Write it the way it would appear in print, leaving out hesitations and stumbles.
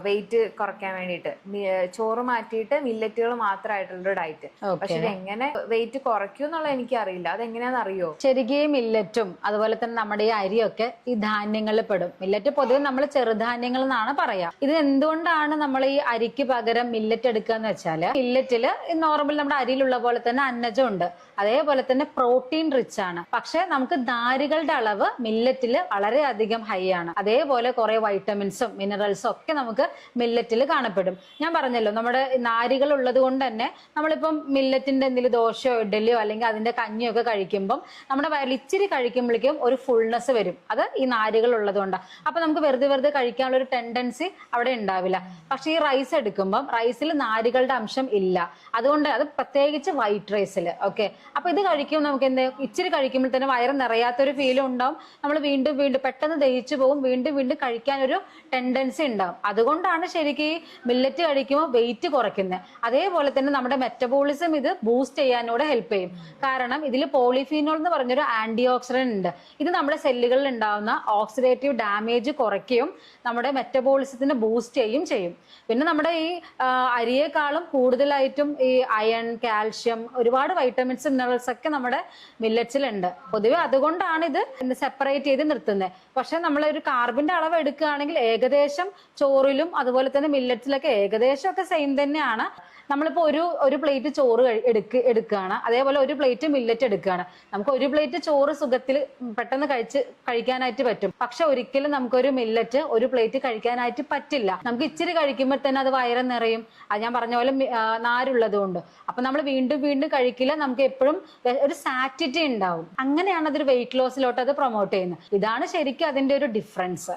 Wait കുറയ്ക്കാൻ വേണ്ടിയിട്ട് ചോറ് മാറ്റിയിട്ട് മില്ലറ്റുകൾ മാത്രമായിട്ടുള്ള ഡയറ്റ്. പക്ഷെ ഇത് എങ്ങനെ വെയിറ്റ് കുറയ്ക്കും എന്നുള്ളത് എനിക്ക് അറിയില്ല. അതെങ്ങനെയാണെന്ന് അറിയോ? ശരിക്കും മില്ലറ്റും അതുപോലെ തന്നെ നമ്മുടെ ഈ അരിയൊക്കെ ഈ ധാന്യങ്ങളിൽ പെടും. മില്ലറ്റ് പൊതുവെ നമ്മൾ ചെറുധാന്യങ്ങൾ എന്നാണ് പറയാ. ഇത് എന്തുകൊണ്ടാണ് നമ്മൾ ഈ അരിക്ക് പകരം മില്ലറ്റ് എടുക്കുക എന്ന് വെച്ചാല്, മില്ലറ്റില് നോർമൽ നമ്മുടെ അരിയിലുള്ള പോലെ തന്നെ അന്നജം ഉണ്ട്, അതേപോലെ തന്നെ പ്രോട്ടീൻ റിച്ച് ആണ്. പക്ഷെ നമുക്ക് നാരുകളുടെ അളവ് മില്ലറ്റില് വളരെയധികം ഹൈ ആണ്. അതേപോലെ കുറെ വൈറ്റമിൻസും മിനറൽസും ഒക്കെ നമുക്ക് മില്ലറ്റിൽ കാണപ്പെടും. ഞാൻ പറഞ്ഞല്ലോ, നമ്മുടെ നാരുകൾ ഉള്ളത് കൊണ്ട് തന്നെ നമ്മളിപ്പം മില്ലറ്റിന്റെ എന്തെങ്കിലും ദോശയോ ഇഡലിയോ അല്ലെങ്കിൽ അതിന്റെ കഞ്ഞിയോ ഒക്കെ കഴിക്കുമ്പം നമ്മുടെ വയറിൽ ഇച്ചിരി കഴിക്കുമ്പോഴേക്കും ഒരു ഫുൾനെസ് വരും. അത് ഈ നാരുകൾ ഉള്ളത് കൊണ്ടാണ്. അപ്പൊ നമുക്ക് വെറുതെ കഴിക്കാനുള്ള ഒരു ടെൻഡൻസി അവിടെ ഉണ്ടാവില്ല. പക്ഷെ ഈ റൈസ് എടുക്കുമ്പം റൈസിൽ നാരുകളുടെ അംശം ഇല്ല. അതുകൊണ്ട് അത് പ്രത്യേകിച്ച് വൈറ്റ് റൈസിൽ. ഓക്കെ, അപ്പൊ ഇത് കഴിക്കുമ്പോൾ നമുക്ക് എന്ത്, ഇച്ചിരി കഴിക്കുമ്പോൾ തന്നെ വയറ് നിറയാത്തൊരു ഫീലും ഉണ്ടാവും. നമ്മൾ വീണ്ടും പെട്ടെന്ന് ദഹിച്ചു പോകും, വീണ്ടും കഴിക്കാനൊരു ടെൻഡൻസി ഉണ്ടാവും. അതുകൊണ്ടാണ് ശരിക്കും ഈ മില്ലറ്റ് കഴിക്കുമ്പോൾ വെയിറ്റ് കുറയ്ക്കുന്നത്. അതേപോലെ തന്നെ നമ്മുടെ മെറ്റബോളിസം ഇത് ബൂസ്റ്റ് ചെയ്യാനൂടെ ഹെൽപ്പ് ചെയ്യും. കാരണം ഇതിൽ പോളിഫീനോൾ എന്ന് പറഞ്ഞൊരു ആന്റി ഓക്സിഡന്റ് ഉണ്ട്. ഇത് നമ്മുടെ സെല്ലുകളിൽ ഉണ്ടാവുന്ന ഓക്സിഡേറ്റീവ് ഡാമേജ് കുറയ്ക്കുകയും നമ്മുടെ മെറ്റബോളിസത്തിനെ ബൂസ്റ്റ് ചെയ്യും. പിന്നെ നമ്മുടെ ഈ അരിയേക്കാളും കൂടുതലായിട്ടും ഈ അയൺ, കാൽഷ്യം, ഒരുപാട് വൈറ്റമിൻസ് മിനറൽസ് ഒക്കെ നമ്മുടെ മില്ലറ്റ്സിലുണ്ട്. പൊതുവെ അതുകൊണ്ടാണ് ഇത് സെപ്പറേറ്റ് ചെയ്ത് നിർത്തുന്നത്. പക്ഷെ നമ്മൾ ഒരു കാർബിന്റെ അളവ് എടുക്കുകയാണെങ്കിൽ ഏകദേശം ചോറിലും അതുപോലെ തന്നെ മില്ലറ്റ്സിലൊക്കെ ഏകദേശം ഒക്കെ സെയിം തന്നെയാണ്. നമ്മളിപ്പോ ഒരു പ്ലേറ്റ് ചോറ് എടുക്കുകയാണ്, അതേപോലെ ഒരു പ്ലേറ്റ് മില്ലറ്റ് എടുക്കുകയാണ്. നമുക്ക് ഒരു പ്ലേറ്റ് ചോറ് സുഖത്തിൽ പെട്ടെന്ന് കഴിക്കാനായിട്ട് പറ്റും. പക്ഷെ ഒരിക്കലും നമുക്കൊരു മില്ലറ്റ് ഒരു പ്ലേറ്റ് കഴിക്കാനായിട്ട് പറ്റില്ല. നമുക്ക് ഇച്ചിരി കഴിക്കുമ്പോൾ തന്നെ അത് വയറ് നിറയും. അത് ഞാൻ പറഞ്ഞ പോലെ നാരുള്ളത് കൊണ്ട്. അപ്പൊ നമ്മൾ വീണ്ടും കഴിക്കില്ല. നമുക്ക് എപ്പോഴും ഒരു സാറ്റിറ്റി ഉണ്ടാവും. അങ്ങനെയാണ് അതൊരു വെയിറ്റ് ലോസിലോട്ട് അത് പ്രൊമോട്ട് ചെയ്യുന്നത്. ഇതാണ് ശരിക്കും അതിന്റെ ഒരു ഡിഫറൻസ്.